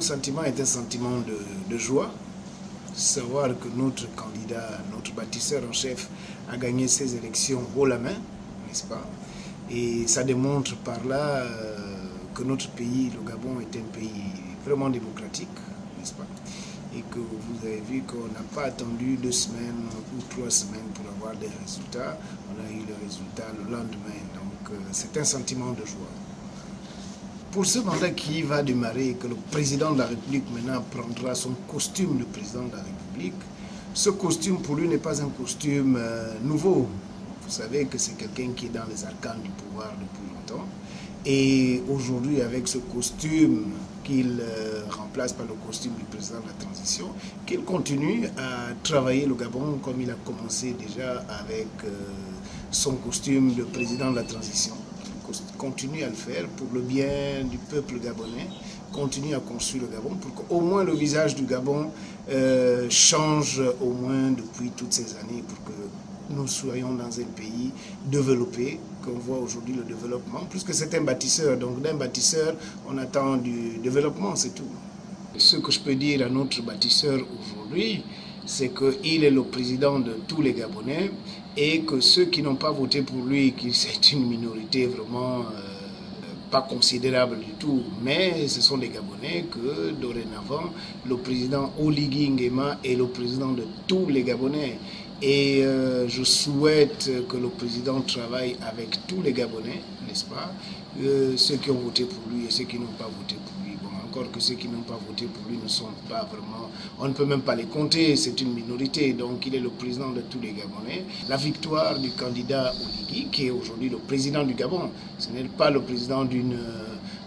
mon sentiment est un sentiment de joie. Savoir que notre candidat, notre bâtisseur en chef a gagné ces élections haut la main, n'est-ce pas? Et ça démontre par là que notre pays, le Gabon, est un pays vraiment démocratique, n'est-ce pas? Et que vous avez vu qu'on n'a pas attendu 2 semaines ou 3 semaines pour avoir des résultats. On a eu les résultats le lendemain. Donc c'est un sentiment de joie. Pour ce mandat qui va démarrer, que le président de la République maintenant prendra son costume de président de la République, ce costume pour lui n'est pas un costume nouveau. Vous savez que c'est quelqu'un qui est dans les arcanes du pouvoir depuis longtemps. Et aujourd'hui, avec ce costume qu'il remplace par le costume du président de la transition, qu'il continue à travailler le Gabon comme il a commencé déjà avec son costume de président de la transition. Il continue à le faire pour le bien du peuple gabonais, continue à construire le Gabon pour qu'au moins le visage du Gabon change au moins depuis toutes ces années pour que nous soyons dans un pays développé, qu'on voit aujourd'hui le développement, puisque c'est un bâtisseur. Donc d'un bâtisseur, on attend du développement, c'est tout. Ce que je peux dire à notre bâtisseur aujourd'hui, c'est qu'il est le président de tous les Gabonais et que ceux qui n'ont pas voté pour lui, c'est une minorité vraiment pas considérable du tout, mais ce sont des Gabonais que dorénavant, le président Oligui Nguema est le président de tous les Gabonais. Et je souhaite que le président travaille avec tous les Gabonais, n'est-ce pas? Ceux qui ont voté pour lui et ceux qui n'ont pas voté pour lui. Bon, encore que ceux qui n'ont pas voté pour lui ne sont pas vraiment... On ne peut même pas les compter, c'est une minorité. Donc il est le président de tous les Gabonais. La victoire du candidat Oligui, qui est aujourd'hui le président du Gabon, ce n'est pas le président d'une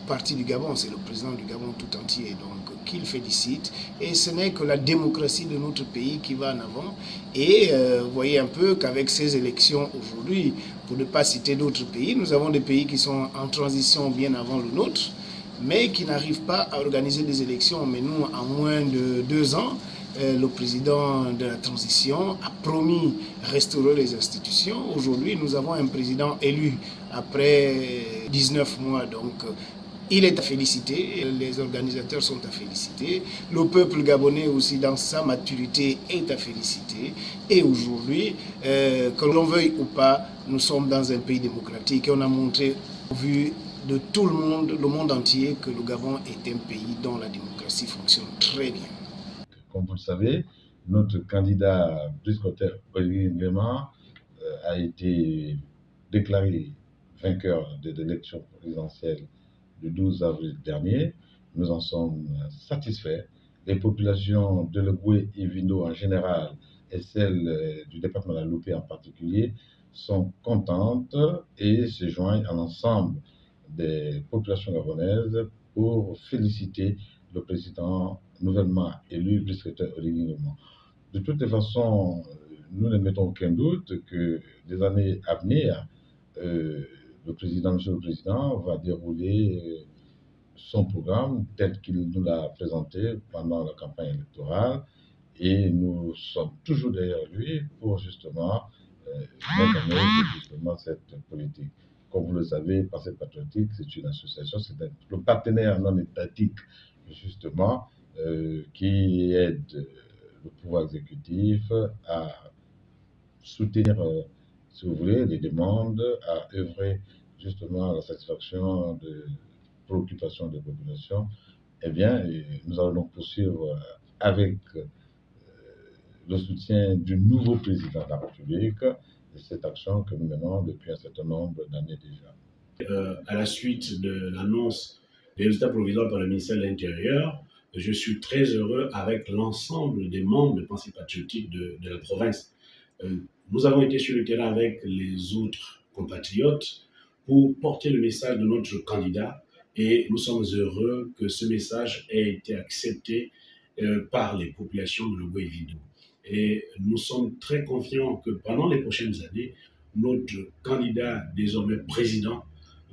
partie du Gabon, c'est le président du Gabon tout entier. Donc qu'il félicite, et ce n'est que la démocratie de notre pays qui va en avant. Et vous voyez un peu qu'avec ces élections aujourd'hui, pour ne pas citer d'autres pays, nous avons des pays qui sont en transition bien avant le nôtre, mais qui n'arrivent pas à organiser des élections. Mais nous, en moins de 2 ans, le président de la transition a promis restaurer les institutions. Aujourd'hui, nous avons un président élu après 19 mois, donc il est à féliciter, les organisateurs sont à féliciter, le peuple gabonais aussi dans sa maturité est à féliciter. Et aujourd'hui, que l'on veuille ou pas, nous sommes dans un pays démocratique et on a montré au vu de tout le monde entier, que le Gabon est un pays dont la démocratie fonctionne très bien. Comme vous le savez, notre candidat Brice Oligui Nguema a été déclaré vainqueur de l'élection présidentielle du 12 avril dernier. Nous en sommes satisfaits. Les populations de Logoué et Vindo en général et celles du département de la Loupé en particulier sont contentes et se joignent à l'ensemble des populations gabonaises pour féliciter le président nouvellement élu, Brice Oligui Nguema. De toutes les façons, nous ne mettons aucun doute que les années à venir, monsieur le Président, va dérouler son programme tel qu'il nous l'a présenté pendant la campagne électorale, et nous sommes toujours derrière lui pour justement mettre en œuvre cette politique. Comme vous le savez, Pensée patriotique, c'est une association, c'est le partenaire non étatique justement qui aide le pouvoir exécutif à soutenir, si vous voulez, les demandes, à œuvrer justement à la satisfaction de préoccupations des populations. Eh bien, nous allons donc poursuivre avec le soutien du nouveau président de la République cette action que nous menons depuis un certain nombre d'années déjà. À la suite de l'annonce des résultats provisoires par le ministère de l'Intérieur, je suis très heureux avec l'ensemble des membres de Pensée patriotique de la province. Nous avons été sur le terrain avec les autres compatriotes pour porter le message de notre candidat, et nous sommes heureux que ce message ait été accepté par les populations de Logoué et Vindo. Et nous sommes très confiants que pendant les prochaines années, notre candidat, désormais président,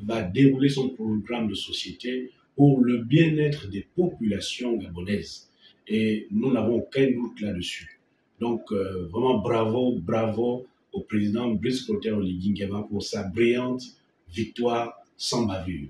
va dérouler son programme de société pour le bien-être des populations gabonaises. Et nous n'avons aucun doute là-dessus. Donc, vraiment bravo au président Brice Oligui Nguema pour sa brillante victoire sans bavure.